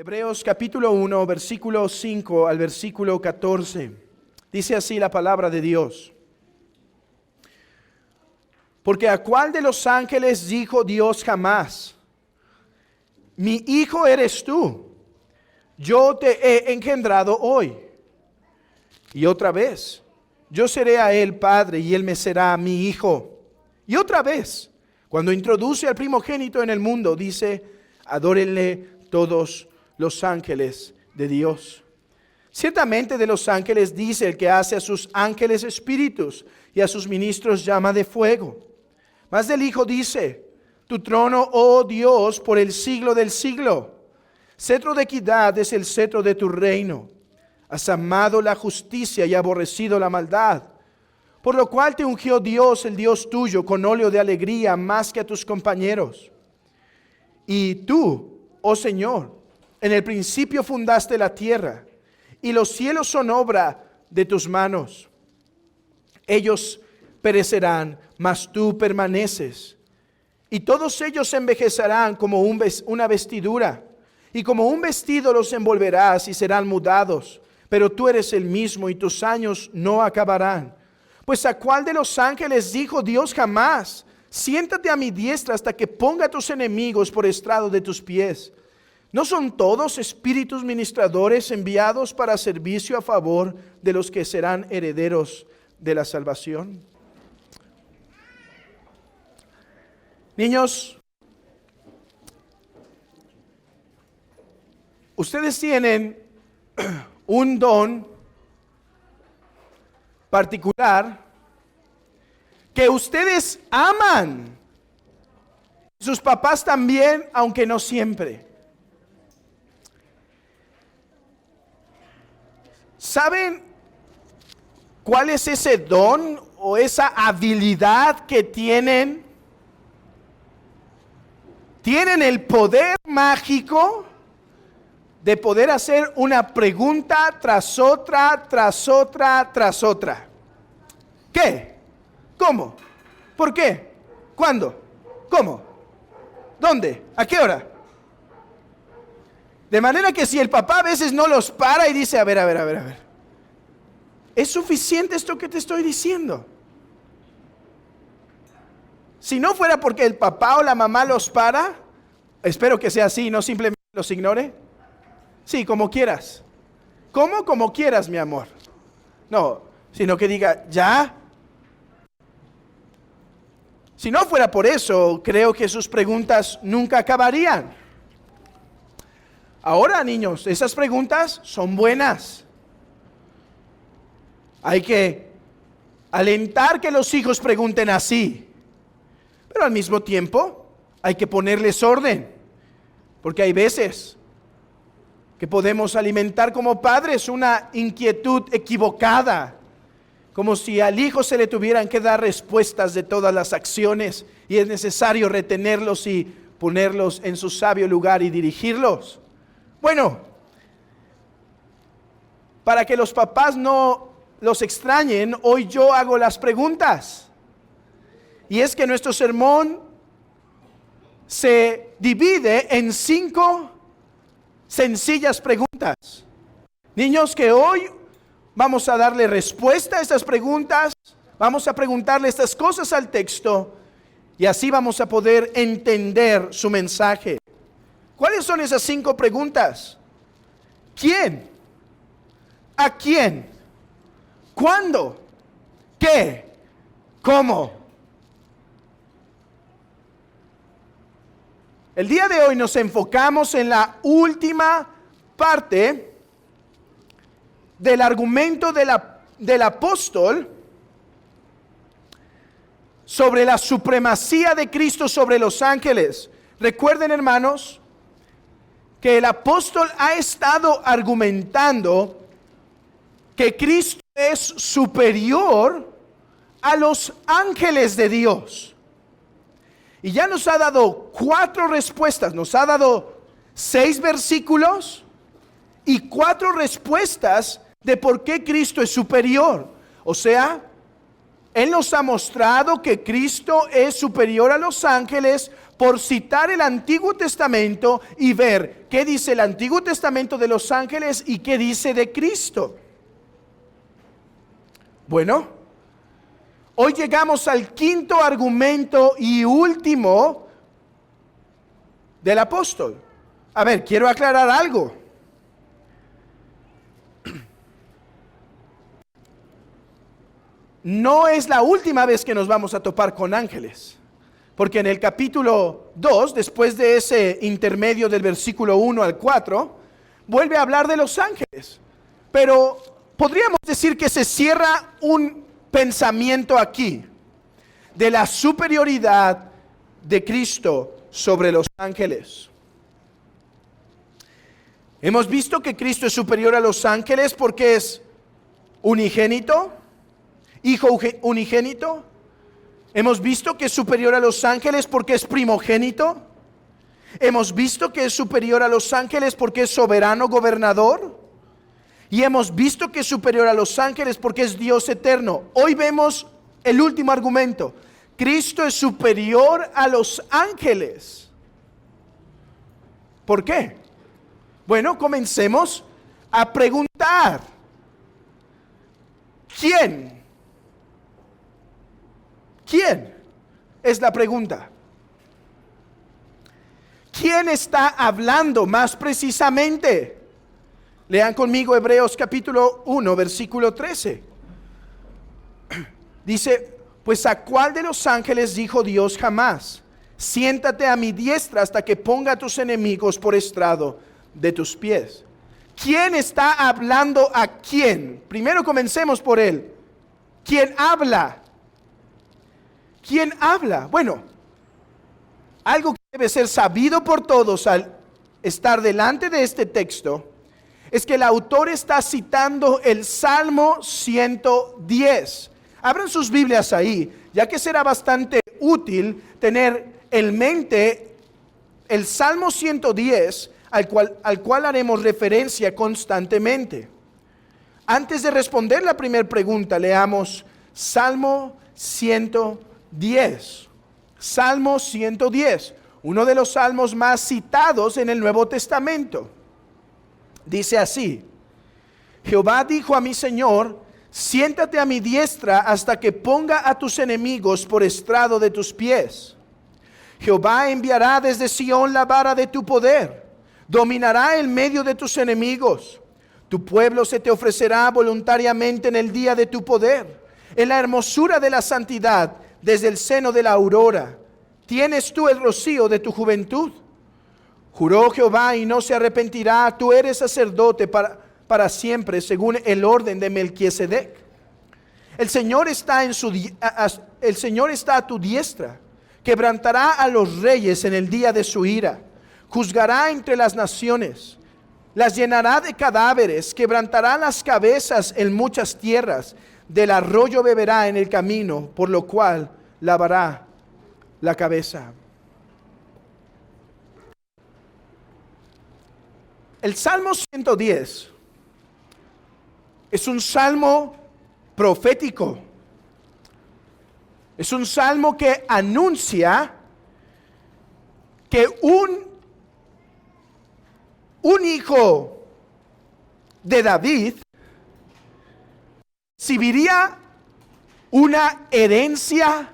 Hebreos capítulo 1, versículo 5 al versículo 14. Dice así la palabra de Dios. Porque ¿a cuál de los ángeles dijo Dios jamás: mi hijo eres tú, yo te he engendrado hoy? Y otra vez, yo seré a él padre y él me será mi hijo. Y otra vez, cuando introduce al primogénito en el mundo, dice: adórenle todos los ángeles de Dios. Ciertamente de los ángeles dice el que hace a sus ángeles espíritus y a sus ministros llama de fuego. Mas del Hijo dice: tu trono, oh Dios, por el siglo del siglo. Cetro de equidad es el cetro de tu reino. Has amado la justicia y aborrecido la maldad. Por lo cual te ungió Dios, el Dios tuyo, con óleo de alegría más que a tus compañeros. Y tú, oh Señor, en el principio fundaste la tierra, y los cielos son obra de tus manos. Ellos perecerán, mas tú permaneces. Y todos ellos envejecerán como una vestidura, y como un vestido los envolverás y serán mudados. Pero tú eres el mismo y tus años no acabarán. Pues ¿a cuál de los ángeles dijo Dios jamás: siéntate a mi diestra hasta que ponga a tus enemigos por estrado de tus pies? ¿No son todos espíritus ministradores enviados para servicio a favor de los que serán herederos de la salvación? Niños, ustedes tienen un don particular que ustedes aman. Sus papás también, aunque no siempre. ¿Saben cuál es ese don o esa habilidad que tienen? Tienen el poder mágico de poder hacer una pregunta tras otra, tras otra, tras otra. ¿Qué? ¿Cómo? ¿Por qué? ¿Cuándo? ¿Cómo? ¿Dónde? ¿A qué hora? De manera que si el papá a veces no los para y dice: a ver, ¿es suficiente esto que te estoy diciendo? Si no fuera porque el papá o la mamá los para, espero que sea así, no simplemente los ignore. Sí, como quieras. ¿Cómo? Como quieras, mi amor. No, sino que diga: ¿ya? Si no fuera por eso, creo que sus preguntas nunca acabarían. Ahora, niños, esas preguntas son buenas. Hay que alentar que los hijos pregunten así. Pero al mismo tiempo hay que ponerles orden. Porque hay veces que podemos alimentar como padres una inquietud equivocada. Como si al hijo se le tuvieran que dar respuestas de todas las acciones. Y es necesario retenerlos y ponerlos en su sabio lugar y dirigirlos. Bueno, para que los papás no los extrañen, hoy yo hago las preguntas. Y es que nuestro sermón se divide en 5 sencillas preguntas. Niños, que hoy vamos a darle respuesta a estas preguntas, vamos a preguntarle estas cosas al texto y así vamos a poder entender su mensaje. ¿Cuáles son esas 5 preguntas? ¿Quién? ¿A quién? ¿Cuándo? ¿Qué? ¿Cómo? El día de hoy nos enfocamos en la última parte del argumento del apóstol sobre la supremacía de Cristo sobre los ángeles. Recuerden, hermanos, que el apóstol ha estado argumentando que Cristo es superior a los ángeles de Dios. Y ya nos ha dado 4 respuestas, nos ha dado 6 versículos y 4 respuestas de por qué Cristo es superior. O sea, Él nos ha mostrado que Cristo es superior a los ángeles por citar el Antiguo Testamento y ver qué dice el Antiguo Testamento de los ángeles y qué dice de Cristo. Bueno, hoy llegamos al quinto argumento y último del apóstol. A ver, quiero aclarar algo. No es la última vez que nos vamos a topar con ángeles, porque en el capítulo 2, después de ese intermedio del versículo 1 al 4, vuelve a hablar de los ángeles. Pero podríamos decir que se cierra un pensamiento aquí de la superioridad de Cristo sobre los ángeles. Hemos visto que Cristo es superior a los ángeles porque es unigénito, hijo unigénito. Hemos visto que es superior a los ángeles porque es primogénito. Hemos visto que es superior a los ángeles porque es soberano gobernador. Y hemos visto que es superior a los ángeles porque es Dios eterno. Hoy vemos el último argumento. Cristo es superior a los ángeles. ¿Por qué? Bueno, comencemos a preguntar. ¿Quién? ¿Quién? Es la pregunta. ¿Quién está hablando más precisamente? Lean conmigo Hebreos capítulo 1, versículo 13. Dice, pues ¿a cuál de los ángeles dijo Dios jamás? Siéntate a mi diestra hasta que ponga a tus enemigos por estrado de tus pies. ¿Quién está hablando a quién? Primero comencemos por él. ¿Quién habla? ¿Quién habla? Bueno, algo que debe ser sabido por todos al estar delante de este texto es que el autor está citando el Salmo 110. Abran sus Biblias ahí, ya que será bastante útil tener en mente el Salmo 110, al cual haremos referencia constantemente. Antes de responder la primera pregunta, leamos Salmo 110. Salmo 110, uno de los salmos más citados en el Nuevo Testamento. Dice así: Jehová dijo a mi Señor, siéntate a mi diestra hasta que ponga a tus enemigos por estrado de tus pies. Jehová enviará desde Sión la vara de tu poder, dominará en medio de tus enemigos. Tu pueblo se te ofrecerá voluntariamente en el día de tu poder, en la hermosura de la santidad, desde el seno de la aurora. ¿Tienes tú el rocío de tu juventud? Juró Jehová y no se arrepentirá, tú eres sacerdote para siempre, según el orden de Melquisedec. El Señor está a tu diestra, quebrantará a los reyes en el día de su ira, juzgará entre las naciones, las llenará de cadáveres, quebrantará las cabezas en muchas tierras, del arroyo beberá en el camino, por lo cual lavará la cabeza. El Salmo 110 es un salmo profético. Es un salmo que anuncia que un hijo de David recibiría una herencia,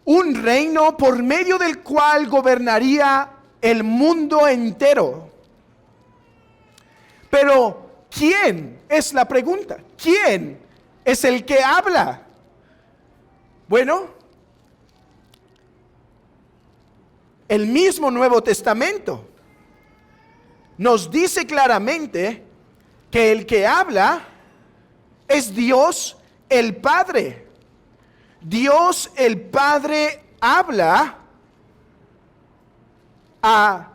un reino por medio del cual gobernaría el mundo entero. Pero, ¿quién? Es la pregunta. ¿Quién es el que habla? Bueno, el mismo Nuevo Testamento nos dice claramente que el que habla es Dios el Padre. Dios el Padre habla a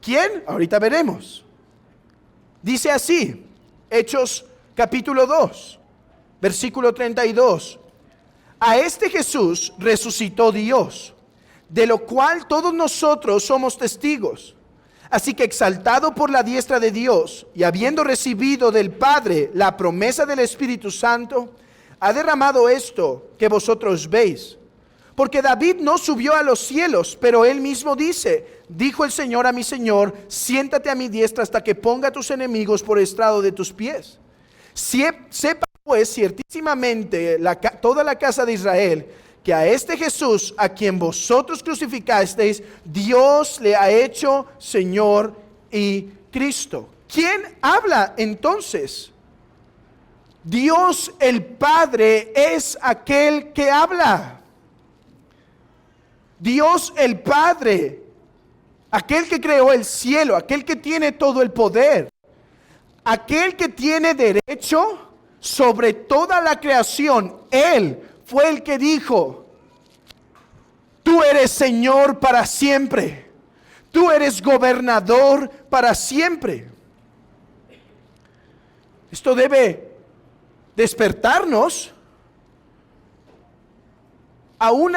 ¿quién? Ahorita veremos. Dice así, Hechos capítulo 2, versículo 32. A este Jesús resucitó Dios, de lo cual todos nosotros somos testigos. Así que exaltado por la diestra de Dios y habiendo recibido del Padre la promesa del Espíritu Santo, ha derramado esto que vosotros veis. Porque David no subió a los cielos, pero él mismo dice, dijo el Señor a mi Señor, siéntate a mi diestra hasta que ponga a tus enemigos por estrado de tus pies. Sepa pues ciertísimamente toda la casa de Israel, que a este Jesús, a quien vosotros crucificasteis, Dios le ha hecho Señor y Cristo. ¿Quién habla entonces? Dios el Padre es aquel que habla. Dios el Padre, aquel que creó el cielo, aquel que tiene todo el poder, aquel que tiene derecho sobre toda la creación, Él fue el que dijo, tú eres Señor para siempre, tú eres gobernador para siempre. Esto debe despertarnos a un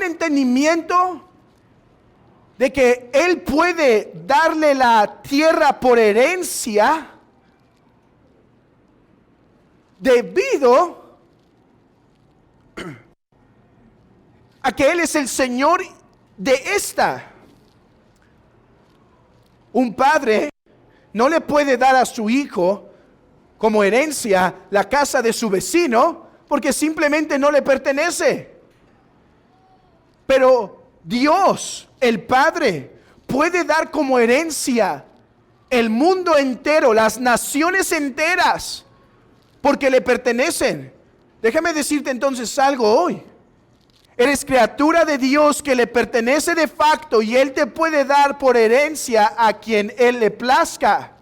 entendimiento de que Él puede darle la tierra por herencia debido a que Él es el Señor de esta. Un padre no le puede dar a su hijo como herencia la casa de su vecino porque simplemente no le pertenece. Pero Dios, el Padre, puede dar como herencia el mundo entero, las naciones enteras, porque le pertenecen. Déjame decirte entonces algo hoy. Eres criatura de Dios que le pertenece de facto y Él te puede dar por herencia a quien Él le plazca.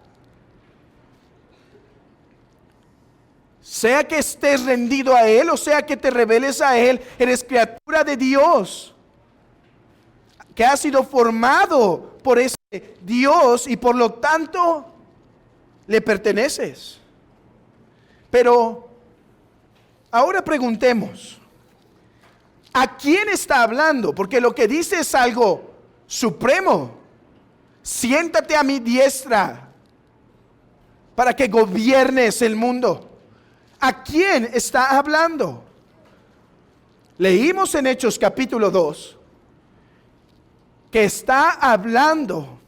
Sea que estés rendido a Él o sea que te rebeles a Él, eres criatura de Dios, que ha sido formado por ese Dios y por lo tanto le perteneces. Pero ahora preguntemos, ¿a quién está hablando? Porque lo que dice es algo supremo. Siéntate a mi diestra para que gobiernes el mundo. ¿A quién está hablando? Leímos en Hechos capítulo 2 que está hablando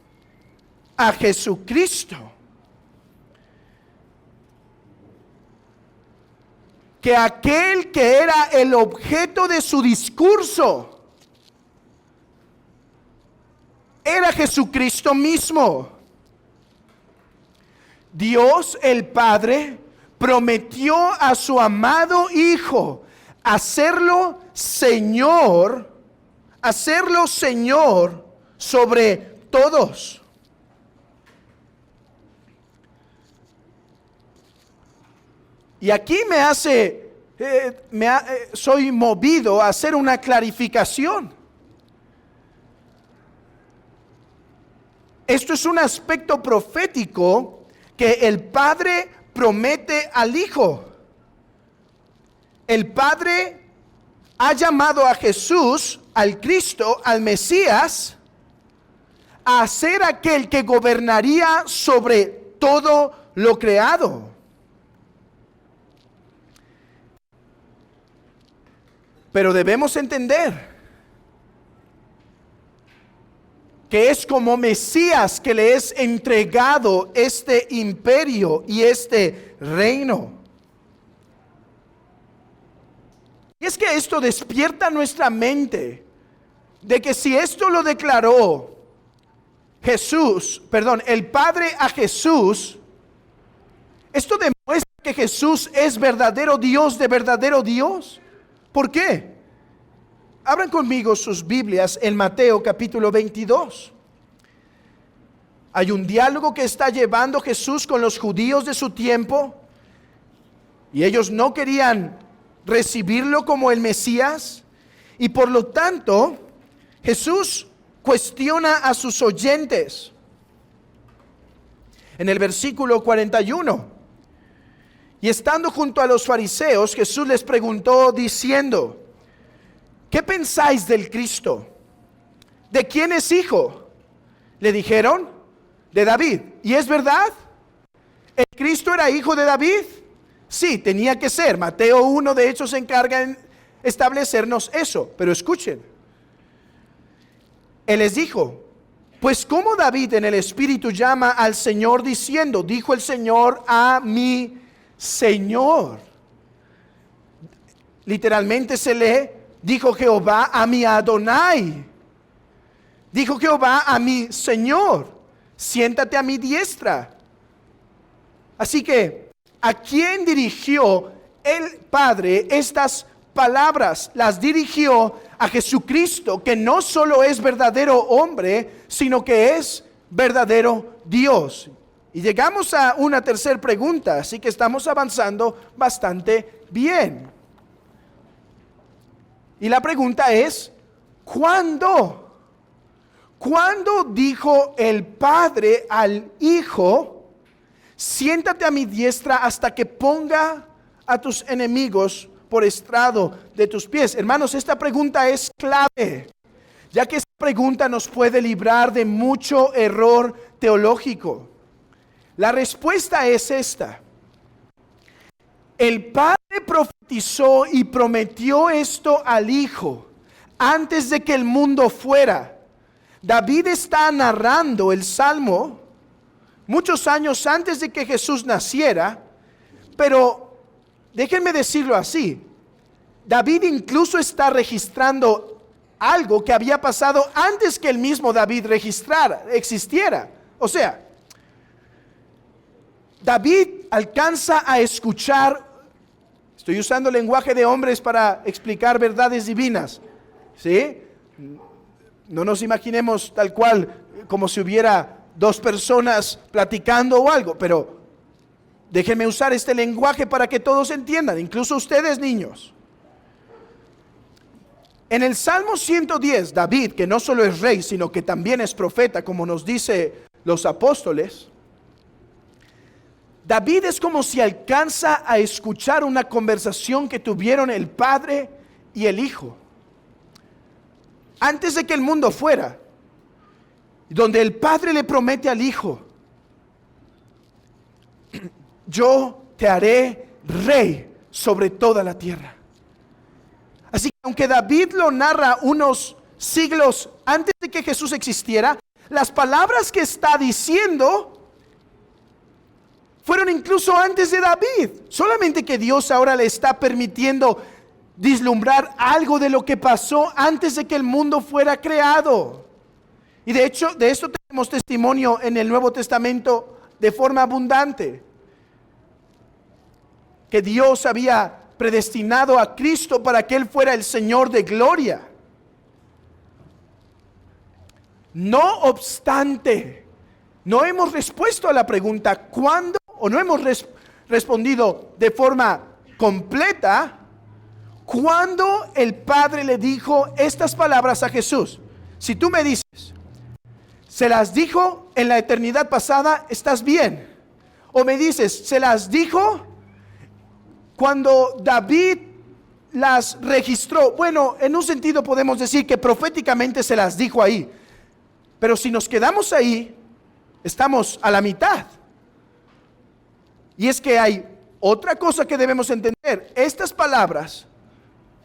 a Jesucristo, que aquel que era el objeto de su discurso era Jesucristo mismo. Dios el Padre prometió a su amado Hijo hacerlo Señor sobre todos. Y aquí soy movido a hacer una clarificación. Esto es un aspecto profético que el Padre promete al Hijo. El Padre ha llamado a Jesús, al Cristo, al Mesías, a ser aquel que gobernaría sobre todo lo creado. Pero debemos entender que es como Mesías que le es entregado este imperio y este reino. Y es que esto despierta nuestra mente de que si esto lo declaró el Padre a Jesús, esto demuestra que Jesús es verdadero Dios de verdadero Dios. ¿Por qué? Abran conmigo sus Biblias en Mateo capítulo 22. Hay un diálogo que está llevando Jesús con los judíos de su tiempo y ellos no querían recibirlo como el Mesías y por lo tanto Jesús cuestiona a sus oyentes. En el versículo 41, y estando junto a los fariseos, Jesús les preguntó diciendo: ¿qué pensáis del Cristo? ¿De quién es hijo? Le dijeron: de David. ¿Y es verdad? ¿El Cristo era hijo de David? Sí, tenía que ser. Mateo 1 de hecho se encarga en establecernos eso. Pero escuchen. Él les dijo, pues como David en el Espíritu llama al Señor diciendo, dijo el Señor a mi Señor. Literalmente se lee, dijo Jehová a mi Adonai. Dijo Jehová a mi Señor, siéntate a mi diestra. Así que, ¿a quién dirigió el Padre estas palabras? Las dirigió a Jesucristo, que no solo es verdadero hombre, sino que es verdadero Dios. Y llegamos a una tercera pregunta, así que estamos avanzando bastante bien. Y la pregunta es, ¿cuándo? ¿Cuándo dijo el Padre al Hijo, siéntate a mi diestra hasta que ponga a tus enemigos por estrado de tus pies? Hermanos, esta pregunta es clave, ya que esta pregunta nos puede librar de mucho error teológico. La respuesta es esta. El Padre profetizó y prometió esto al Hijo antes de que el mundo fuera. David está narrando el Salmo muchos años antes de que Jesús naciera, pero déjenme decirlo así, David incluso está registrando algo que había pasado antes que el mismo David existiera. O sea, David alcanza a escuchar, estoy usando lenguaje de hombres para explicar verdades divinas, ¿sí? No nos imaginemos tal cual como si hubiera dos personas platicando o algo, pero déjenme usar este lenguaje para que todos entiendan, incluso ustedes niños. En el Salmo 110, David, que no solo es rey, sino que también es profeta, como nos dice los apóstoles, David es como si alcanza a escuchar una conversación que tuvieron el Padre y el Hijo, antes de que el mundo fuera, donde el Padre le promete al Hijo, yo te haré rey sobre toda la tierra. Así que aunque David lo narra unos siglos antes de que Jesús existiera, las palabras que está diciendo fueron incluso antes de David. Solamente que Dios ahora le está permitiendo vislumbrar algo de lo que pasó antes de que el mundo fuera creado. Y de hecho, de esto tenemos testimonio en el Nuevo Testamento de forma abundante. Que Dios había predestinado a Cristo para que Él fuera el Señor de gloria. No obstante, no hemos respuesto a la pregunta ¿cuándo? O no hemos respondido de forma completa cuando el Padre le dijo estas palabras a Jesús. Si tú me dices, se las dijo en la eternidad pasada, estás bien. O me dices, se las dijo cuando David las registró. Bueno, en un sentido podemos decir que proféticamente se las dijo ahí. Pero si nos quedamos ahí, estamos a la mitad. Y es que hay otra cosa que debemos entender. Estas palabras,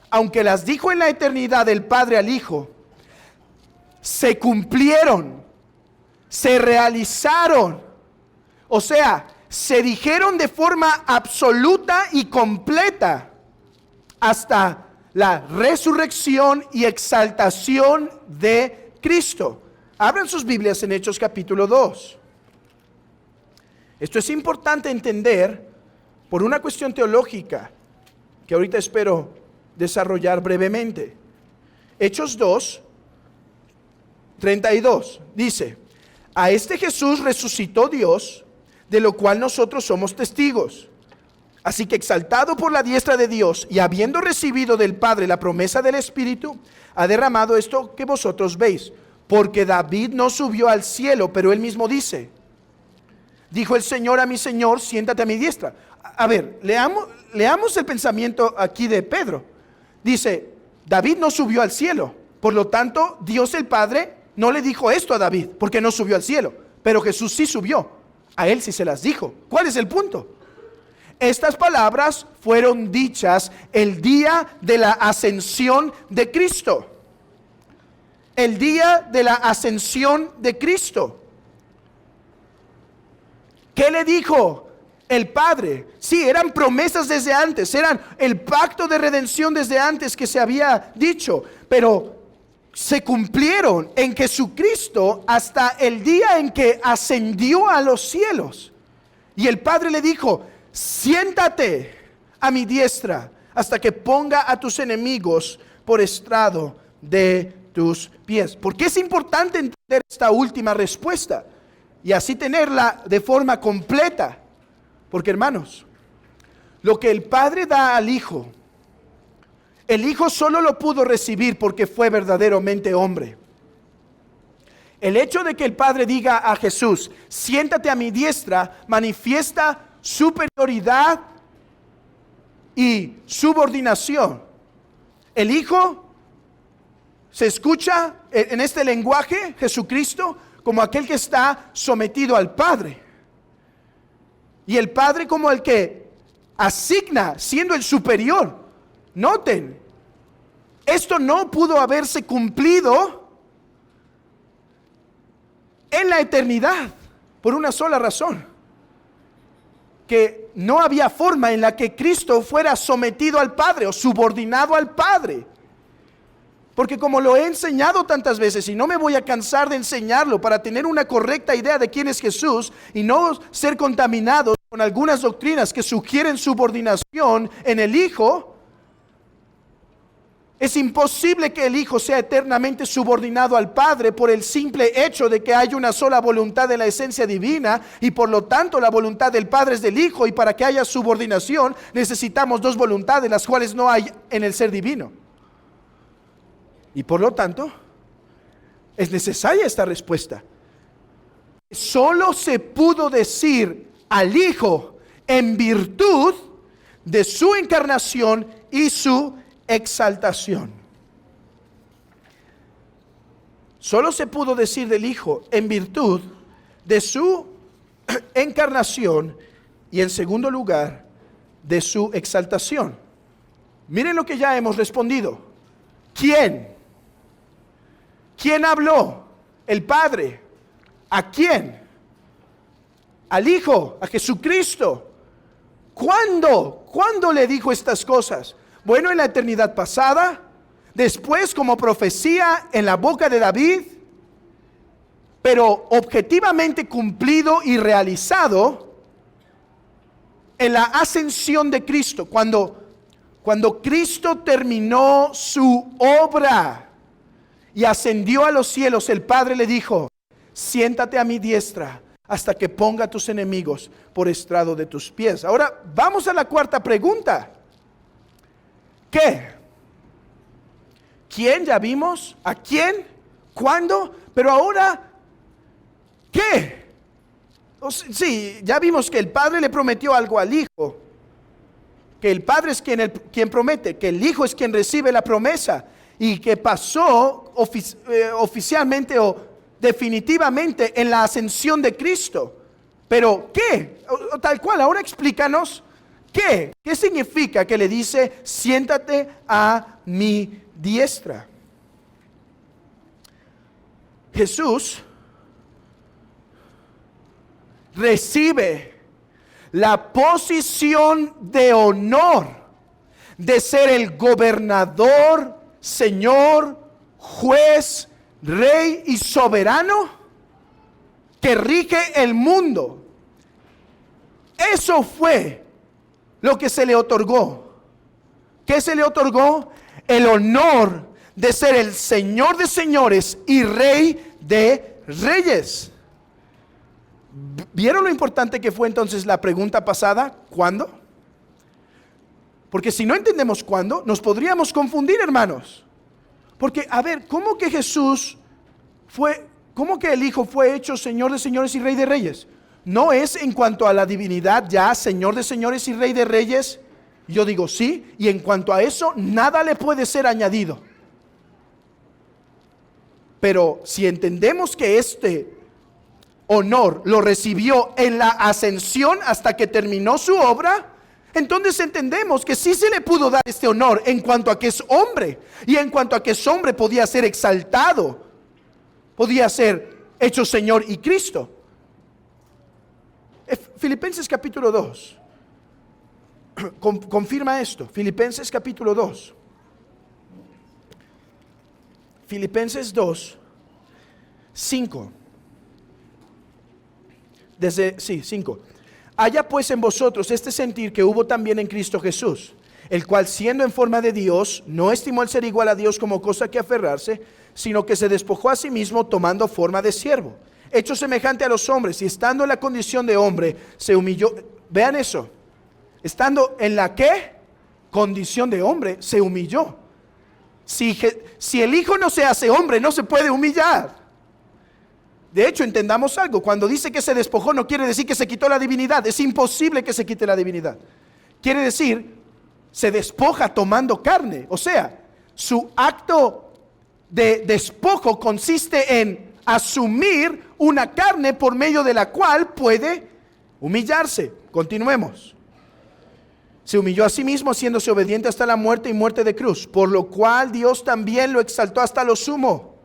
aunque las dijo en la eternidad el Padre al Hijo, se cumplieron, se realizaron. O sea, se dijeron de forma absoluta y completa hasta la resurrección y exaltación de Cristo. Abran sus Biblias en Hechos capítulo 2. Esto es importante entender por una cuestión teológica que ahorita espero desarrollar brevemente. Hechos 2, 32 dice: a este Jesús resucitó Dios, de lo cual nosotros somos testigos. Así que exaltado por la diestra de Dios y habiendo recibido del Padre la promesa del Espíritu, ha derramado esto que vosotros veis. Porque David no subió al cielo, pero él mismo dice, dijo el Señor a mi Señor, siéntate a mi diestra. A ver, leamos el pensamiento aquí de Pedro. Dice, David no subió al cielo, por lo tanto Dios el Padre no le dijo esto a David, porque no subió al cielo, pero Jesús sí subió, a él sí se las dijo. ¿Cuál es el punto? Estas palabras fueron dichas el día de la ascensión de Cristo. El día de la ascensión de Cristo. ¿Qué le dijo el Padre? Sí, eran promesas desde antes, eran el pacto de redención desde antes que se había dicho, pero se cumplieron en Jesucristo hasta el día en que ascendió a los cielos. Y el Padre le dijo: siéntate a mi diestra hasta que ponga a tus enemigos por estrado de tus pies. ¿Por qué es importante entender esta última respuesta y así tenerla de forma completa? Porque, hermanos, lo que el Padre da al Hijo, el Hijo solo lo pudo recibir porque fue verdaderamente hombre. El hecho de que el Padre diga a Jesús: siéntate a mi diestra, manifiesta superioridad y subordinación. El Hijo se escucha en este lenguaje, Jesucristo, como aquel que está sometido al Padre. Y el Padre como el que asigna, siendo el superior. Noten, esto no pudo haberse cumplido en la eternidad por una sola razón: que no había forma en la que Cristo fuera sometido al Padre o subordinado al Padre. Porque como lo he enseñado tantas veces, y no me voy a cansar de enseñarlo para tener una correcta idea de quién es Jesús y no ser contaminados con algunas doctrinas que sugieren subordinación en el Hijo, es imposible que el Hijo sea eternamente subordinado al Padre por el simple hecho de que hay una sola voluntad de la esencia divina, y por lo tanto la voluntad del Padre es del Hijo, y para que haya subordinación necesitamos dos voluntades, las cuales no hay en el ser divino. Y por lo tanto, es necesaria esta respuesta. Solo se pudo decir al Hijo en virtud de su encarnación y su exaltación. Solo se pudo decir del Hijo en virtud de su encarnación y, en segundo lugar, de su exaltación. Miren lo que ya hemos respondido. ¿Quién? ¿Quién habló? El Padre. ¿A quién? Al Hijo, a Jesucristo. ¿Cuándo? ¿Cuándo le dijo estas cosas? Bueno, en la eternidad pasada, después como profecía en la boca de David, pero objetivamente cumplido y realizado en la ascensión de Cristo, cuando Cristo terminó su obra y ascendió a los cielos. El Padre le dijo: siéntate a mi diestra hasta que ponga a tus enemigos por estrado de tus pies. Ahora vamos a la cuarta pregunta. ¿Qué? ¿Quién? Ya vimos. ¿A quién? ¿Cuándo? Pero ahora, ¿qué? Sí, ya vimos que el Padre le prometió algo al Hijo, que el Padre es quien promete, que el Hijo es quien recibe la promesa, y que pasó oficialmente o definitivamente en la ascensión de Cristo. Pero ¿qué? Tal cual, ahora explícanos ¿qué? ¿Qué significa que le dice: siéntate a mi diestra? Jesús recibe la posición de honor de ser el gobernador, Señor, juez, rey y soberano que rige el mundo. Eso fue lo que se le otorgó. ¿Qué se le otorgó? El honor de ser el Señor de señores y Rey de reyes. ¿Vieron lo importante que fue entonces la pregunta pasada? ¿Cuándo? Porque si no entendemos cuándo, nos podríamos confundir, hermanos. Porque, a ver, ¿cómo que cómo que el Hijo fue hecho Señor de señores y Rey de reyes? ¿No es en cuanto a la divinidad ya Señor de señores y Rey de reyes? Yo digo sí, y en cuanto a eso, nada le puede ser añadido. Pero si entendemos que este honor lo recibió en la ascensión hasta que terminó su obra, Entonces entendemos que sí se le pudo dar este honor en cuanto a que es hombre, y en cuanto a que es hombre podía ser exaltado, podía ser hecho Señor y Cristo. Filipenses capítulo 2 confirma esto. Filipenses capítulo 2. Filipenses 2, 5. 5. Haya pues en vosotros este sentir que hubo también en Cristo Jesús, el cual siendo en forma de Dios, no estimó el ser igual a Dios como cosa que aferrarse, sino que se despojó a sí mismo tomando forma de siervo, hecho semejante a los hombres, y estando en la condición de hombre, se humilló. Vean eso. Estando en la ¿qué? Condición de hombre, se humilló. Si el Hijo no se hace hombre, no se puede humillar. De hecho, entendamos algo. Cuando dice que se despojó, no quiere decir que se quitó la divinidad. Es imposible que se quite la divinidad. Quiere decir, se despoja tomando carne. O sea, su acto de despojo consiste en asumir una carne por medio de la cual puede humillarse. Continuemos. Se humilló a sí mismo, haciéndose obediente hasta la muerte y muerte de cruz, por lo cual Dios también lo exaltó hasta lo sumo.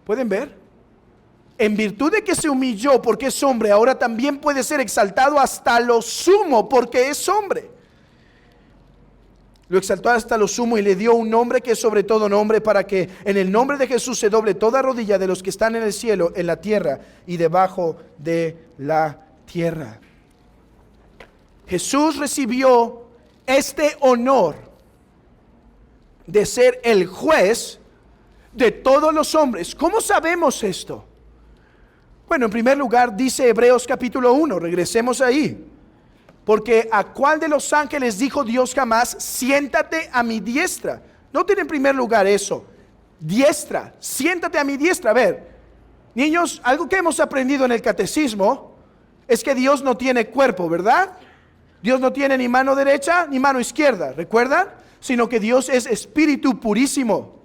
¿Pueden ver? En virtud de que se humilló porque es hombre, ahora también puede ser exaltado hasta lo sumo porque es hombre. Lo exaltó hasta lo sumo y le dio un nombre que es sobre todo nombre, para que en el nombre de Jesús se doble toda rodilla de los que están en el cielo, en la tierra y debajo de la tierra. Jesús recibió este honor de ser el juez de todos los hombres. ¿Cómo sabemos esto? Bueno, en primer lugar dice Hebreos capítulo 1, regresemos ahí. Porque ¿a cuál de los ángeles dijo Dios jamás, siéntate a mi diestra? Noten en primer lugar eso, diestra, siéntate a mi diestra. A ver, niños, algo que hemos aprendido en el catecismo es que Dios no tiene cuerpo, ¿verdad? Dios no tiene ni mano derecha ni mano izquierda, ¿recuerdan? Sino que Dios es espíritu purísimo,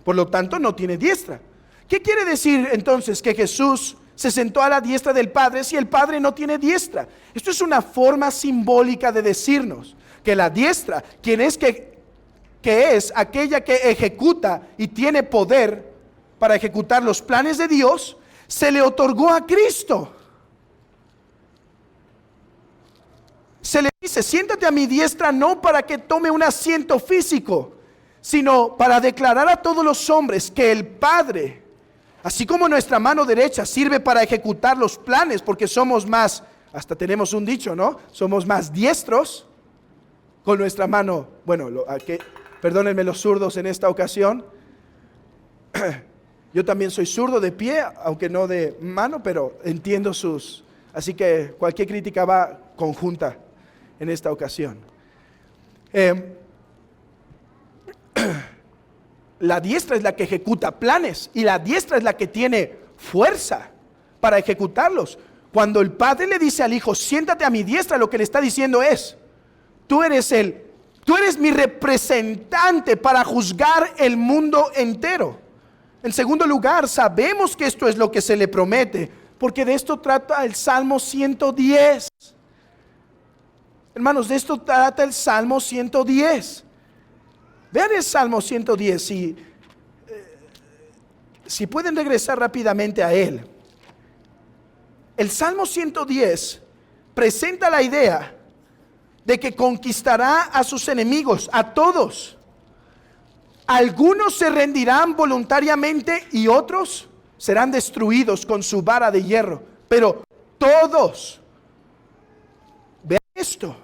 por lo tanto no tiene diestra. ¿Qué quiere decir entonces que Jesús se sentó a la diestra del Padre si el Padre no tiene diestra? Esto es una forma simbólica de decirnos que la diestra, quien es que es aquella que ejecuta y tiene poder para ejecutar los planes de Dios, se le otorgó a Cristo. Se le dice, siéntate a mi diestra no para que tome un asiento físico, sino para declarar a todos los hombres que el Padre, así como nuestra mano derecha sirve para ejecutar los planes, porque somos más, hasta tenemos un dicho, ¿no? Somos más diestros con nuestra mano. Bueno, perdónenme los zurdos en esta ocasión. Yo también soy zurdo de pie, aunque no de mano, pero entiendo sus. Así que cualquier crítica va conjunta en esta ocasión. La diestra es la que ejecuta planes y la diestra es la que tiene fuerza para ejecutarlos. Cuando el Padre le dice al Hijo, siéntate a mi diestra, lo que le está diciendo es, tú eres mi representante para juzgar el mundo entero. En segundo lugar, sabemos que esto es lo que se le promete, porque de esto trata el Salmo 110. Hermanos, de esto trata el Salmo 110. Vean el Salmo 110, si pueden regresar rápidamente a él. El Salmo 110 presenta la idea de que conquistará a sus enemigos, a todos. Algunos se rendirán voluntariamente y otros serán destruidos con su vara de hierro. Pero todos, vean esto,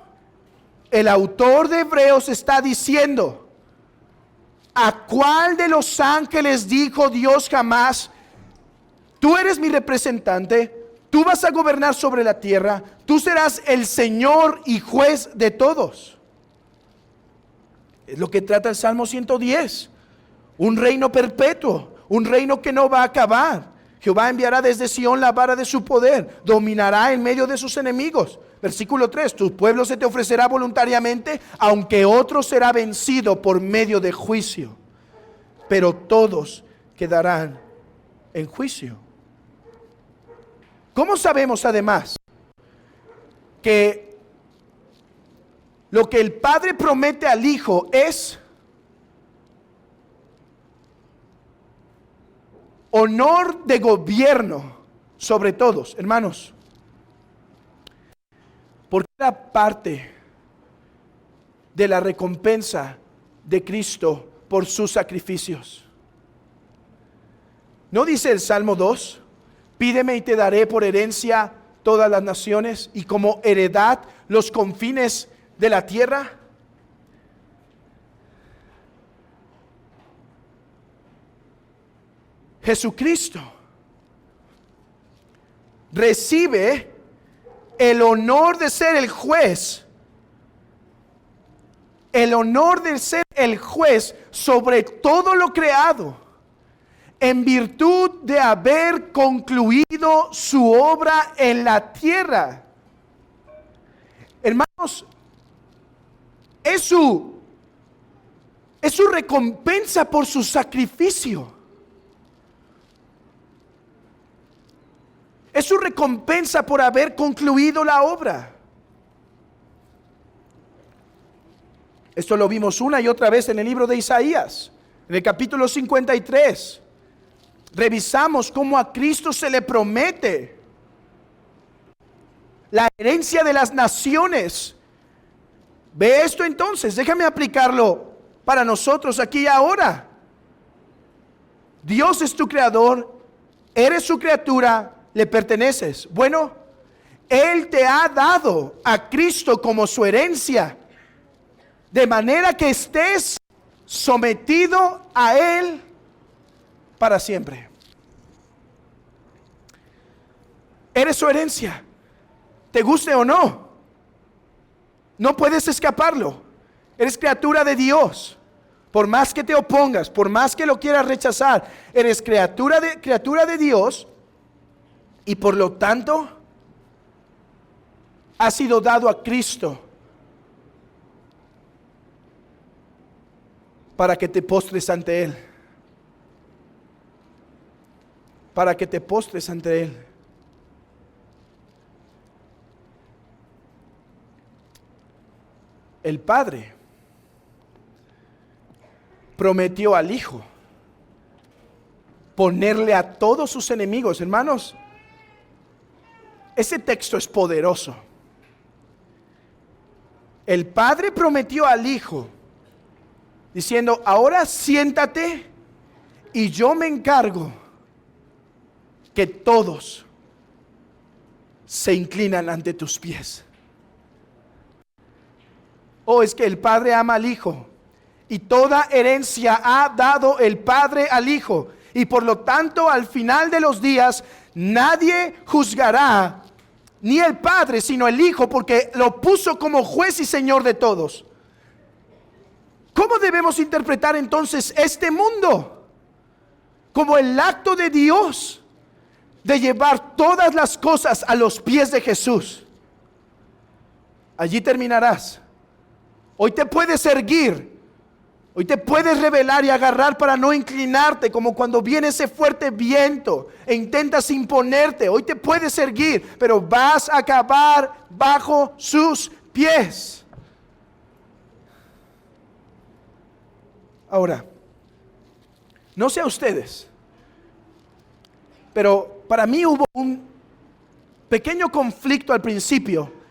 el autor de Hebreos está diciendo, ¿a cuál de los ángeles dijo Dios jamás, tú eres mi representante, tú vas a gobernar sobre la tierra, tú serás el Señor y juez de todos? Es lo que trata el Salmo 110, un reino perpetuo, un reino que no va a acabar. Jehová enviará desde Sión la vara de su poder, dominará en medio de sus enemigos. Versículo 3, tu pueblo se te ofrecerá voluntariamente, aunque otro será vencido por medio de juicio. Pero todos quedarán en juicio. ¿Cómo sabemos además que lo que el Padre promete al Hijo es honor de gobierno sobre todos, hermanos. Porque era parte de la recompensa de Cristo por sus sacrificios. ¿No dice el Salmo 2? Pídeme y te daré por herencia todas las naciones y como heredad los confines de la tierra. Jesucristo recibe el honor de ser el juez, el honor de ser el juez sobre todo lo creado, en virtud de haber concluido su obra en la tierra. Hermanos, es su recompensa por su sacrificio. Es su recompensa por haber concluido la obra. Esto lo vimos una y otra vez en el libro de Isaías, en el capítulo 53. Revisamos cómo a Cristo se le promete la herencia de las naciones. Ve esto entonces, déjame aplicarlo para nosotros aquí y ahora. Dios es tu creador, eres su criatura, le perteneces. Bueno, Él te ha dado a Cristo como su herencia, de manera que estés sometido a Él para siempre. Eres su herencia, te guste o no. No puedes escaparlo. Eres criatura de Dios. Por más que te opongas, por más que lo quieras rechazar, eres criatura de Dios. Y por lo tanto, ha sido dado a Cristo para que te postres ante Él. Para que te postres ante Él. El Padre prometió al Hijo ponerle a todos sus enemigos. Hermanos, ese texto es poderoso. El Padre prometió al Hijo diciendo: ahora siéntate y yo me encargo que todos se inclinan ante tus pies. Oh, es que el Padre ama al Hijo y toda herencia ha dado el Padre al Hijo, y por lo tanto al final de los días nadie juzgará, ni el Padre, sino el Hijo, porque lo puso como juez y Señor de todos. ¿Cómo debemos interpretar entonces este mundo? Como el acto de Dios de llevar todas las cosas a los pies de Jesús. Allí terminarás. Hoy te puedes erguir, hoy te puedes rebelar y agarrar para no inclinarte, como cuando viene ese fuerte viento e intentas imponerte. Hoy te puedes erguir, pero vas a acabar bajo sus pies. Ahora, no sé a ustedes, pero para mí hubo un pequeño conflicto al principio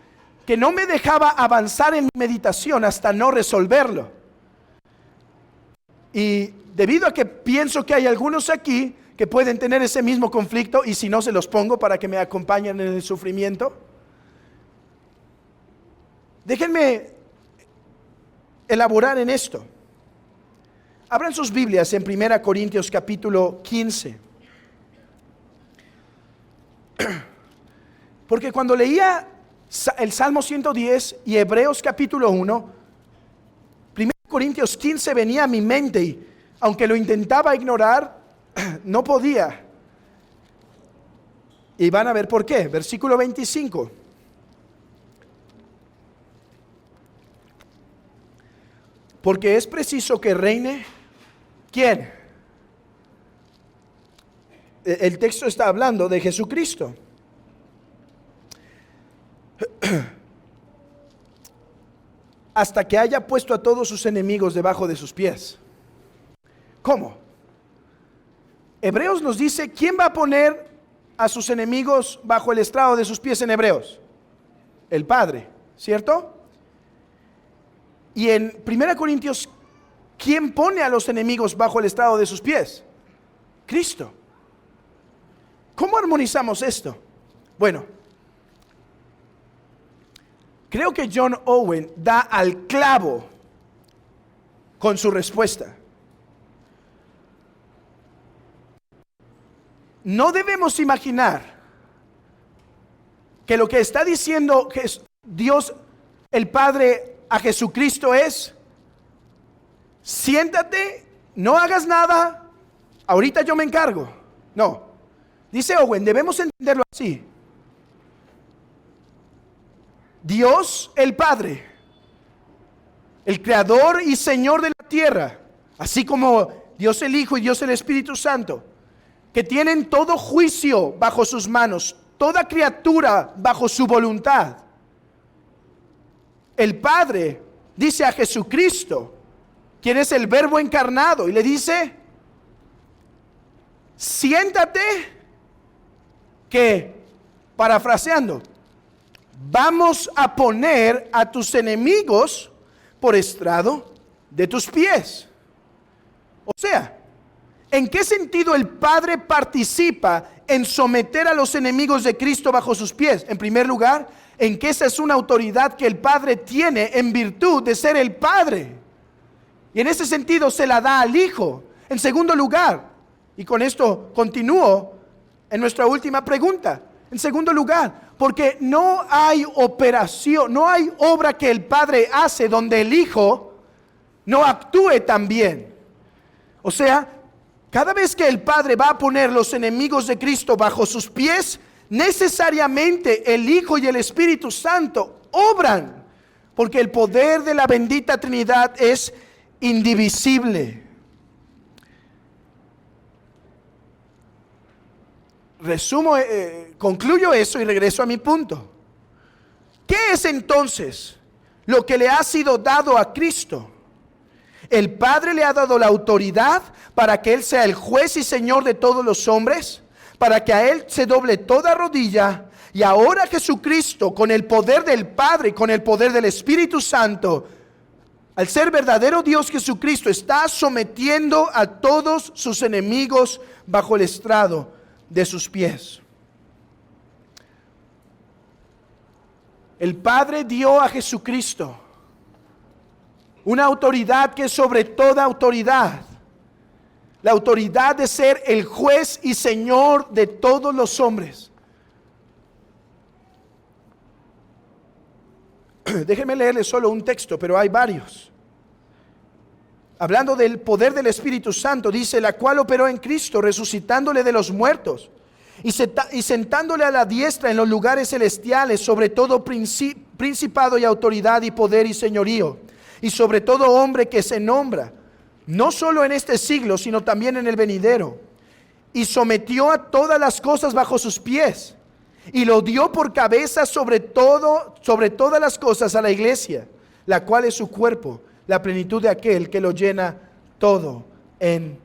que no me dejaba avanzar en mi meditación hasta no resolverlo. Y debido a que pienso que hay algunos aquí que pueden tener ese mismo conflicto, y si no se los pongo para que me acompañen en el sufrimiento, déjenme elaborar en esto. Abran sus Biblias en 1 Corintios capítulo 15. Porque cuando leía el Salmo 110 y Hebreos capítulo 1, 1 Corintios 15 venía a mi mente, y aunque lo intentaba ignorar, no podía. Y van a ver por qué. Versículo 25. Porque es preciso que reine, ¿quién? El texto está hablando de Jesucristo. hasta que haya puesto a todos sus enemigos debajo de sus pies. ¿Cómo? Hebreos nos dice, ¿quién va a poner a sus enemigos bajo el estrado de sus pies en Hebreos? El Padre, ¿cierto? Y en 1 Corintios, ¿quién pone a los enemigos bajo el estrado de sus pies? Cristo. ¿Cómo armonizamos esto? Bueno, creo que John Owen da al clavo con su respuesta. No debemos imaginar que lo que está diciendo Dios el Padre a Jesucristo es: siéntate, no hagas nada, ahorita yo me encargo. No, dice Owen, debemos entenderlo así. Dios el Padre, el Creador y Señor de la tierra, así como Dios el Hijo y Dios el Espíritu Santo, que tienen todo juicio bajo sus manos, toda criatura bajo su voluntad. El Padre dice a Jesucristo, quien es el Verbo encarnado, y le dice: siéntate, que, parafraseando, vamos a poner a tus enemigos por estrado de tus pies. O sea, ¿en qué sentido el Padre participa en someter a los enemigos de Cristo bajo sus pies? En primer lugar, en que esa es una autoridad que el Padre tiene en virtud de ser el Padre. Y en ese sentido se la da al Hijo. En segundo lugar, y con esto continúo en nuestra última pregunta. En segundo lugar, porque no hay operación, no hay obra que el Padre hace donde el Hijo no actúe también. O sea, cada vez que el Padre va a poner los enemigos de Cristo bajo sus pies, necesariamente el Hijo y el Espíritu Santo obran, porque el poder de la bendita Trinidad es indivisible. Concluyo eso y regreso a mi punto. ¿Qué es entonces lo que le ha sido dado a Cristo? El Padre le ha dado la autoridad para que Él sea el juez y Señor de todos los hombres, para que a Él se doble toda rodilla. Y ahora Jesucristo, con el poder del Padre y con el poder del Espíritu Santo, al ser verdadero Dios, Jesucristo está sometiendo a todos sus enemigos bajo el estrado de sus pies. El Padre dio a Jesucristo una autoridad que es sobre toda autoridad, la autoridad de ser el juez y Señor de todos los hombres. Déjenme leerles solo un texto, pero hay varios. Hablando del poder del Espíritu Santo, dice: la cual operó en Cristo, resucitándole de los muertos y sentándole a la diestra en los lugares celestiales, sobre todo principado y autoridad y poder y señorío, y sobre todo hombre que se nombra, no solo en este siglo, sino también en el venidero. Y sometió a todas las cosas bajo sus pies, y lo dio por cabeza sobre todas las cosas a la iglesia, la cual es su cuerpo, la plenitud de aquel que lo llena todo en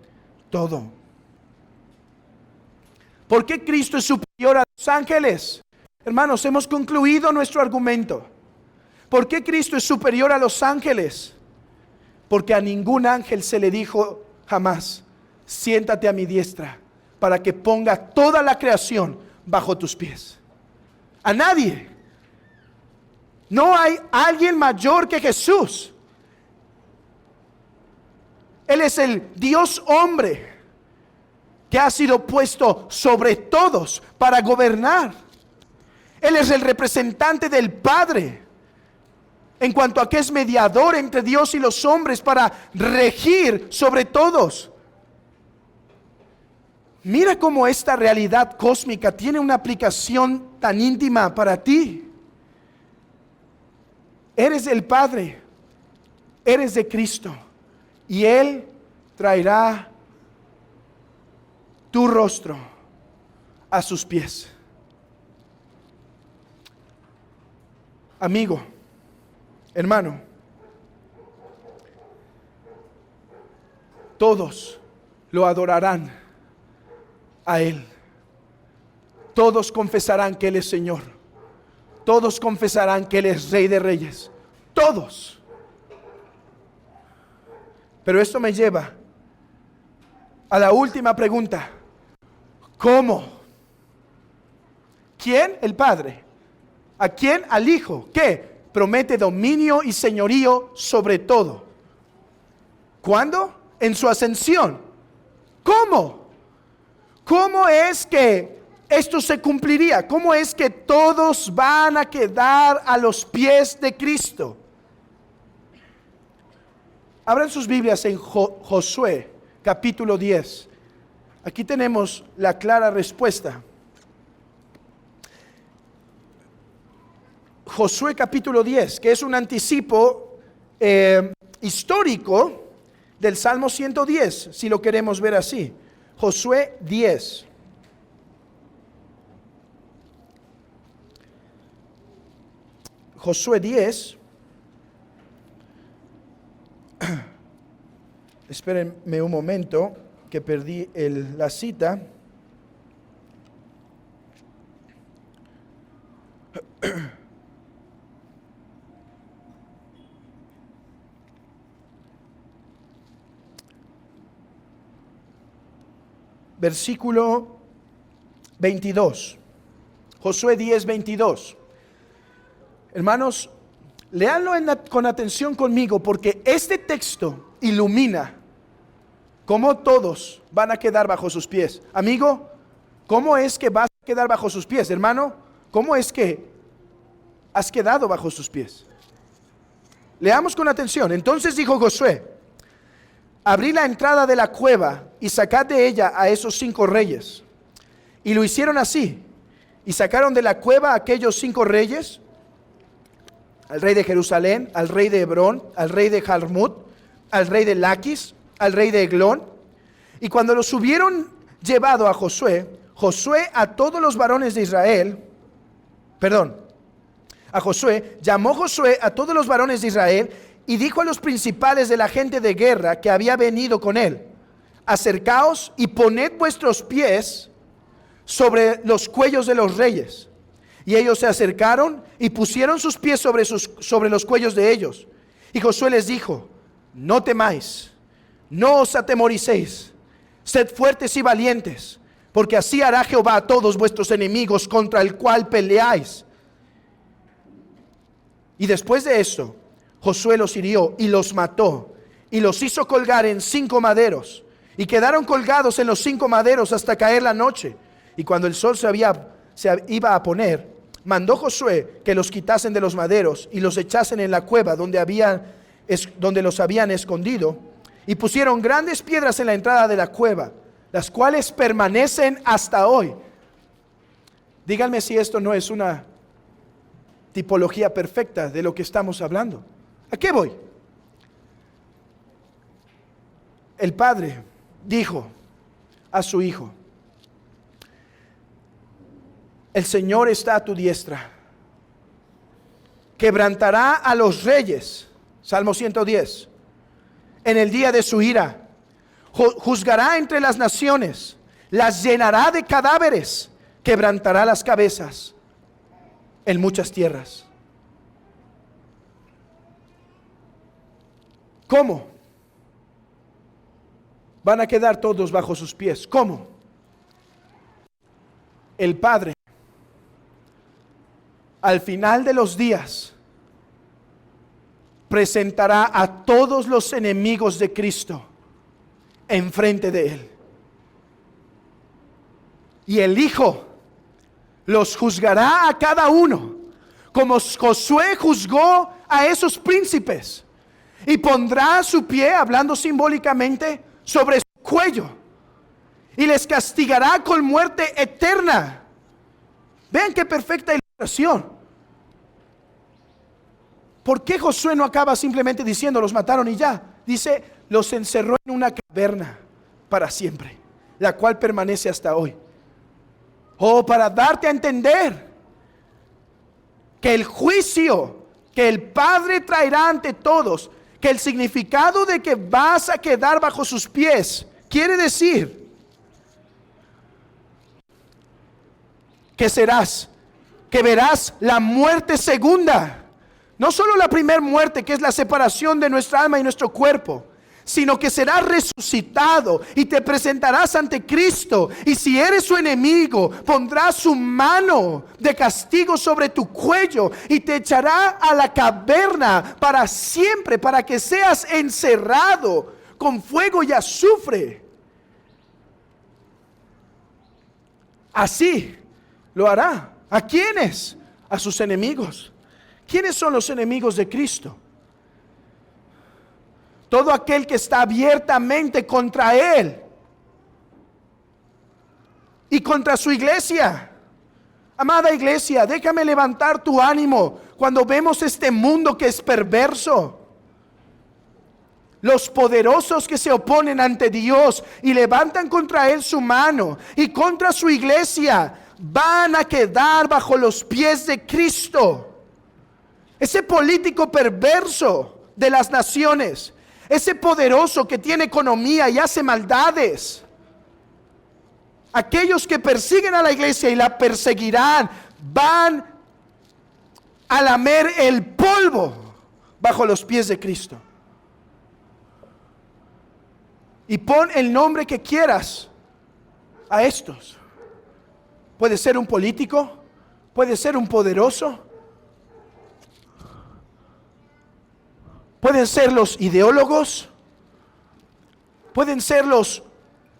todo. ¿Por qué Cristo es superior a los ángeles? Hermanos, hemos concluido nuestro argumento. ¿Por qué Cristo es superior a los ángeles? Porque a ningún ángel se le dijo jamás: siéntate a mi diestra para que ponga toda la creación bajo tus pies. A nadie. No hay alguien mayor que Jesús. Él es el Dios hombre que ha sido puesto sobre todos para gobernar. Él es el representante del Padre en cuanto a que es mediador entre Dios y los hombres para regir sobre todos. Mira cómo esta realidad cósmica tiene una aplicación tan íntima para ti. Eres del Padre, eres de Cristo, y Él traerá tu rostro a sus pies. Amigo, hermano, todos lo adorarán a Él. Todos confesarán que Él es Señor. Todos confesarán que Él es Rey de Reyes. Todos. Pero esto me lleva a la última pregunta. ¿Cómo? ¿Quién? El Padre. ¿A quién? Al Hijo. ¿Qué? Promete dominio y señorío sobre todo. ¿Cuándo? En su ascensión. ¿Cómo? ¿Cómo es que esto se cumpliría? ¿Cómo es que todos van a quedar a los pies de Cristo? Abran sus Biblias en Josué, capítulo 10. Aquí tenemos la clara respuesta. Josué capítulo 10, que es un anticipo histórico del Salmo 110, si lo queremos ver así. Josué 10. Josué 10. Espérenme un momento, que perdí la cita. Versículo 22. Josué 10, 22. Hermanos, léanlo con atención conmigo, porque este texto ilumina cómo todos van a quedar bajo sus pies. Amigo, ¿cómo es que vas a quedar bajo sus pies? Hermano, ¿cómo es que has quedado bajo sus pies? Leamos con atención. Entonces dijo Josué: abrí la entrada de la cueva y sacad de ella a esos 5 reyes. Y lo hicieron así. Y sacaron de la cueva a aquellos 5 reyes: al rey de Jerusalén, al rey de Hebrón, al rey de Jarmut, al rey de Laquis, al rey de Eglón. Y cuando los hubieron llevado a Josué a todos los varones de Israel, llamó Josué a todos los varones de Israel y dijo a los principales de la gente de guerra que había venido con él: acercaos y poned vuestros pies sobre los cuellos de los reyes. Y ellos se acercaron y pusieron sus pies sobre los cuellos de ellos. Y Josué les dijo: no temáis, no os atemoricéis, sed fuertes y valientes, porque así hará Jehová a todos vuestros enemigos contra el cual peleáis. Y después de esto, Josué los hirió y los mató, y los hizo colgar en 5 maderos, y quedaron colgados en los 5 maderos hasta caer la noche. Y cuando el sol se iba a poner, mandó Josué que los quitasen de los maderos y los echasen en la cueva donde los habían escondido, y pusieron grandes piedras en la entrada de la cueva, las cuales permanecen hasta hoy. Díganme si esto no es una tipología perfecta de lo que estamos hablando. ¿A qué voy? El Padre dijo a su Hijo: el Señor está a tu diestra, quebrantará a los reyes, Salmo 110, en el día de su ira, juzgará entre las naciones, las llenará de cadáveres, quebrantará las cabezas en muchas tierras. ¿Cómo van a quedar todos bajo sus pies? ¿Cómo? El Padre, al final de los días, presentará a todos los enemigos de Cristo enfrente de Él. Y el Hijo los juzgará a cada uno, como Josué juzgó a esos príncipes, y pondrá su pie, hablando simbólicamente, sobre su cuello, y les castigará con muerte eterna. Vean qué perfecta ilustración. ¿Por qué Josué no acaba simplemente diciendo los mataron y ya? Dice, los encerró en una caverna para siempre, la cual permanece hasta hoy. Para darte a entender que el juicio que el Padre traerá ante todos que el significado de que vas a quedar bajo sus pies quiere decir que verás la muerte segunda. No solo la primera muerte, que es la separación de nuestra alma y nuestro cuerpo, sino que serás resucitado y te presentarás ante Cristo. Y si eres su enemigo, pondrá su mano de castigo sobre tu cuello y te echará a la caverna para siempre, para que seas encerrado con fuego y azufre. Así lo hará. ¿A quiénes? A sus enemigos. ¿Quiénes son los enemigos de Cristo? Todo aquel que está abiertamente contra Él y contra su iglesia. Amada iglesia, déjame levantar tu ánimo cuando vemos este mundo que es perverso. Los poderosos que se oponen ante Dios y levantan contra Él su mano y contra su iglesia, van a quedar bajo los pies de Cristo. Ese político perverso de las naciones, ese poderoso que tiene economía y hace maldades, aquellos que persiguen a la iglesia y la perseguirán, van a lamer el polvo bajo los pies de Cristo. Y pon el nombre que quieras a estos. Puede ser un político, puede ser un poderoso, pueden ser los ideólogos, pueden ser los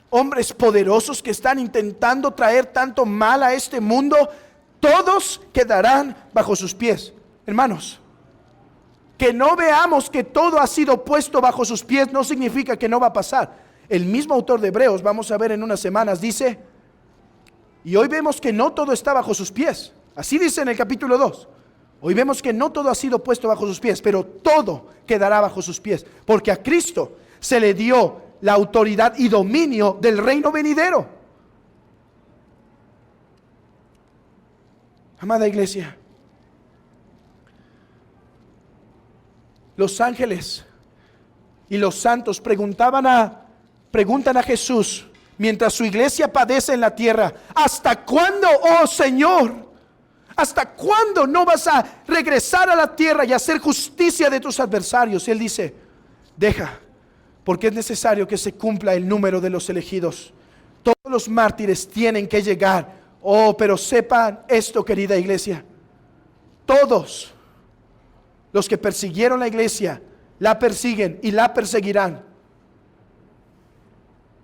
hombres poderosos que están intentando traer tanto mal a este mundo. Todos quedarán bajo sus pies. Hermanos, que no veamos que todo ha sido puesto bajo sus pies no significa que no va a pasar. El mismo autor de Hebreos, vamos a ver en unas semanas, dice, y hoy vemos que no todo está bajo sus pies. Así dice en el capítulo 2. Hoy vemos que no todo ha sido puesto bajo sus pies, pero todo quedará bajo sus pies, porque a Cristo se le dio la autoridad y dominio del reino venidero. Amada iglesia, los ángeles y los santos preguntan a Jesús mientras su iglesia padece en la tierra: ¿hasta cuándo, oh Señor? ¿Hasta cuándo no vas a regresar a la tierra y hacer justicia de tus adversarios? Y Él dice: deja, porque es necesario que se cumpla el número de los elegidos. Todos los mártires tienen que llegar. Oh, pero sepan esto, querida iglesia: todos los que persiguieron la iglesia, la persiguen y la perseguirán,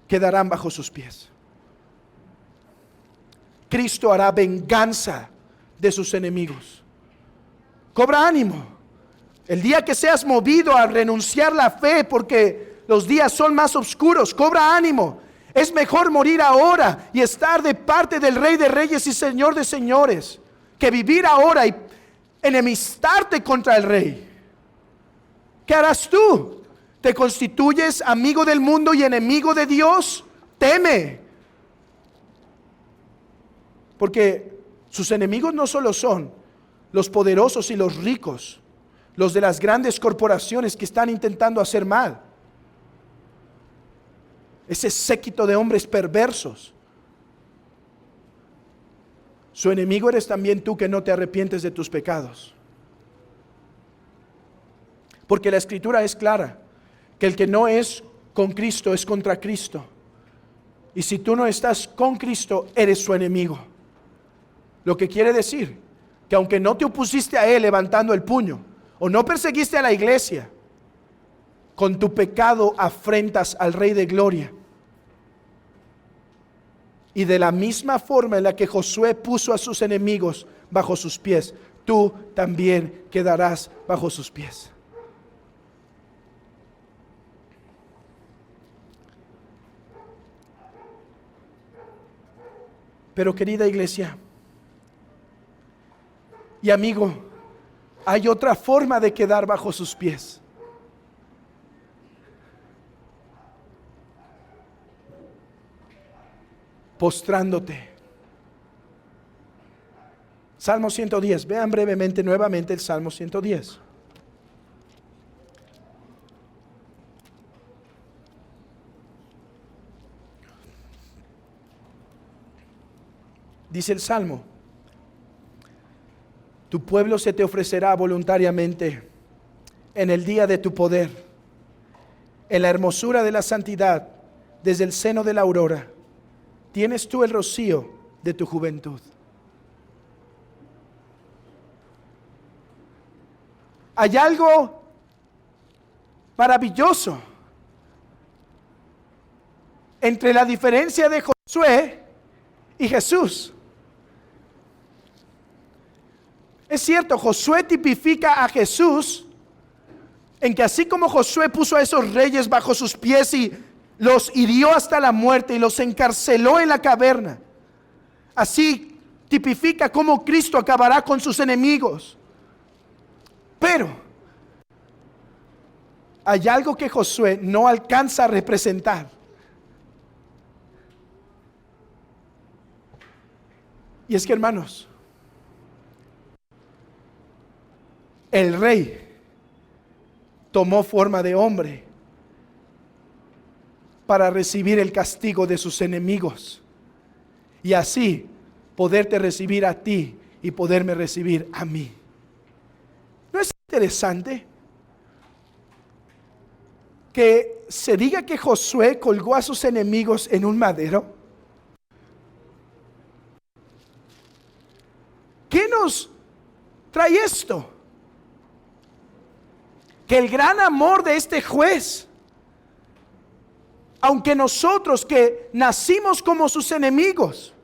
quedarán bajo sus pies. Cristo hará venganza de sus enemigos. Cobra ánimo. El día que seas movido a renunciar la fe porque los días son más oscuros, cobra ánimo. Es mejor morir ahora y estar de parte del Rey de Reyes y Señor de Señores, que vivir ahora y enemistarte contra el Rey. ¿Qué harás tú? ¿Te constituyes amigo del mundo y enemigo de Dios? Teme. Porque sus enemigos no solo son los poderosos y los ricos, los de las grandes corporaciones que están intentando hacer mal. Ese séquito de hombres perversos. Su enemigo eres también tú, que no te arrepientes de tus pecados. Porque la Escritura es clara, que el que no es con Cristo es contra Cristo. Y si tú no estás con Cristo, eres su enemigo. Lo que quiere decir que aunque no te opusiste a Él levantando el puño, o no perseguiste a la iglesia, con tu pecado afrentas al Rey de Gloria. Y de la misma forma en la que Josué puso a sus enemigos bajo sus pies, tú también quedarás bajo sus pies. Pero querida iglesia y amigo, hay otra forma de quedar bajo sus pies. Postrándote. Salmo 110. Vean brevemente nuevamente el Salmo 110. Dice el Salmo: tu pueblo se te ofrecerá voluntariamente en el día de tu poder, en la hermosura de la santidad, desde el seno de la aurora. Tienes tú el rocío de tu juventud. Hay algo maravilloso entre la diferencia de Josué y Jesús. Es cierto, Josué tipifica a Jesús en que así como Josué puso a esos reyes bajo sus pies y los hirió hasta la muerte y los encarceló en la caverna, así tipifica cómo Cristo acabará con sus enemigos. Pero hay algo que Josué no alcanza a representar. Y es que, hermanos, el rey tomó forma de hombre para recibir el castigo de sus enemigos y así poderte recibir a ti y poderme recibir a mí. ¿No es interesante que se diga que Josué colgó a sus enemigos en un madero? ¿Qué nos trae esto? Que el gran amor de este juez, aunque nosotros que nacimos como sus enemigos,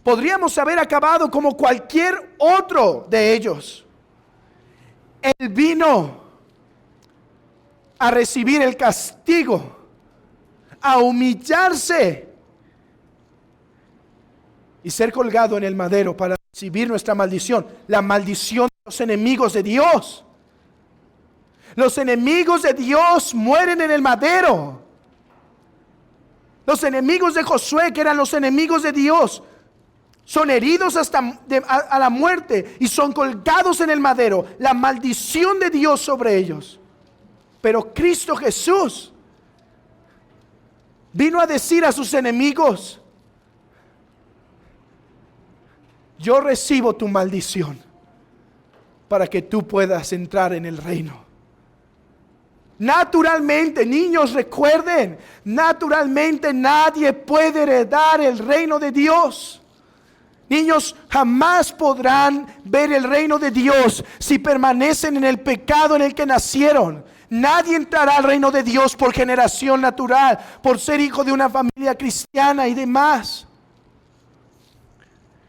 podríamos haber acabado como cualquier otro de ellos, Él vino a recibir el castigo, a humillarse y ser colgado en el madero para recibir nuestra maldición, la maldición de los enemigos de Dios. Los enemigos de Dios mueren en el madero. Los enemigos de Josué, que eran los enemigos de Dios, son heridos hasta a la muerte y son colgados en el madero. La maldición de Dios sobre ellos. Pero Cristo Jesús vino a decir a sus enemigos: yo recibo tu maldición para que tú puedas entrar en el reino. Naturalmente, niños, recuerden, naturalmente nadie puede heredar el reino de Dios. Niños jamás podrán ver el reino de Dios si permanecen en el pecado en el que nacieron. Nadie entrará al reino de Dios por generación natural, por ser hijo de una familia cristiana y demás.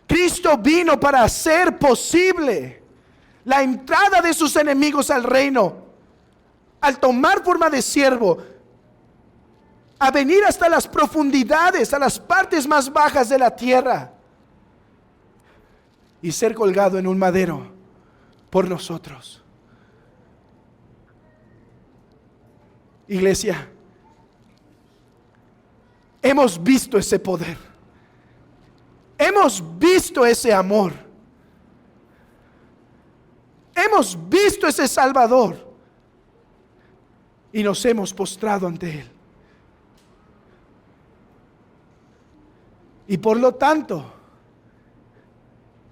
Cristo vino para hacer posible la entrada de sus enemigos al reino, al tomar forma de siervo, a venir hasta las profundidades, a las partes más bajas de la tierra y ser colgado en un madero por nosotros. Iglesia, hemos visto ese poder, hemos visto ese amor, hemos visto ese Salvador y nos hemos postrado ante Él. Y por lo tanto,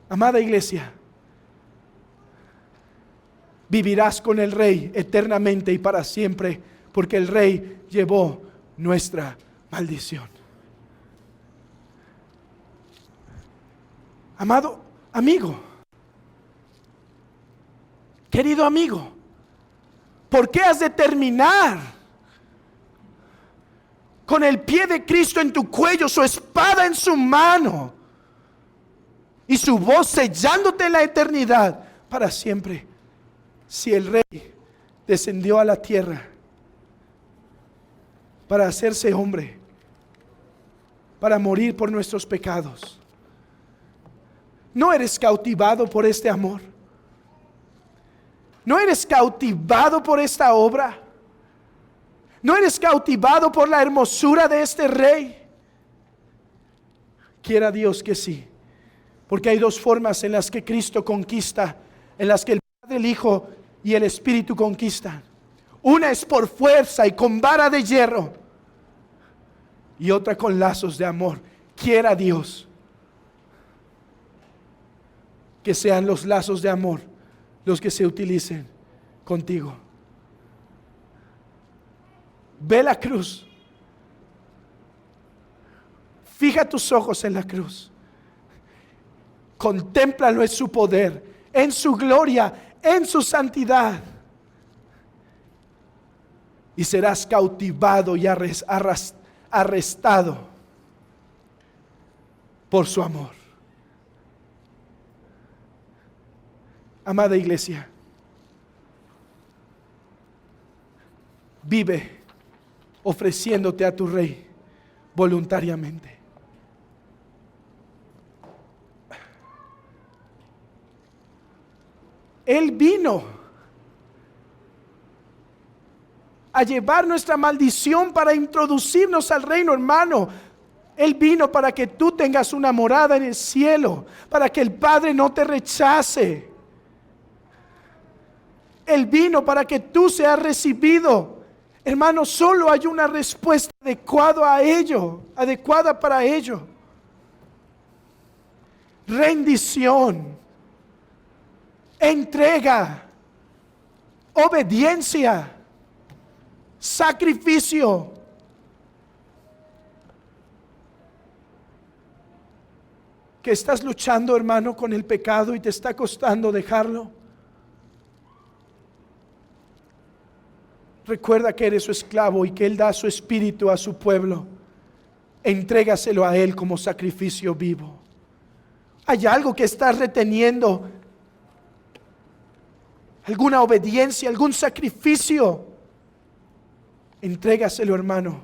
amada iglesia, vivirás con el Rey eternamente y para siempre, porque el Rey llevó nuestra maldición. Amado amigo, querido amigo, ¿por qué has de terminar con el pie de Cristo en tu cuello, su espada en su mano y su voz sellándote en la eternidad para siempre, si el Rey descendió a la tierra para hacerse hombre, para morir por nuestros pecados? ¿No eres cautivado por este amor? ¿No eres cautivado por esta obra? ¿No eres cautivado por la hermosura de este Rey? Quiera Dios que sí, porque hay dos formas en las que Cristo conquista, en las que el Padre, el Hijo y el Espíritu conquistan. Una es por fuerza y con vara de hierro, y otra con lazos de amor. quiera Dios que sean los lazos de amor los que se utilicen contigo. Ve la cruz. Fija tus ojos en la cruz. Contémplalo en su poder, en su gloria, en su santidad. Y serás cautivado y arrestado por su amor. Amada iglesia, vive ofreciéndote a tu Rey voluntariamente. Él vino a llevar nuestra maldición para introducirnos al reino, hermano. Él vino para que tú tengas una morada en el cielo, para que el Padre no te rechace. Él vino para que tú seas recibido. Hermano, solo hay una respuesta adecuada para ello. Rendición, entrega, obediencia, sacrificio. Que estás luchando, hermano, con el pecado y te está costando dejarlo. Recuerda que eres su esclavo y que Él da su espíritu a su pueblo. Entrégaselo a Él como sacrificio vivo. ¿Hay algo que estás reteniendo? ¿Alguna obediencia, algún sacrificio? Entrégaselo, hermano.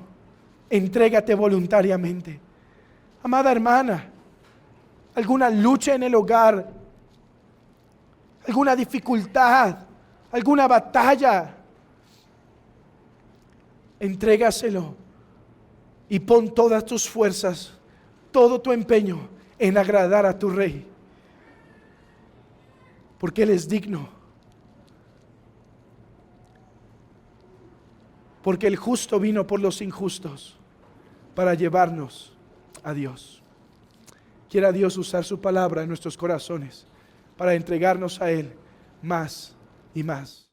Entrégate voluntariamente. Amada hermana, alguna lucha en el hogar, alguna dificultad, alguna batalla, entrégaselo y pon todas tus fuerzas, todo tu empeño en agradar a tu Rey, porque Él es digno, porque el justo vino por los injustos para llevarnos a Dios. Quiera Dios usar su palabra en nuestros corazones para entregarnos a Él más y más.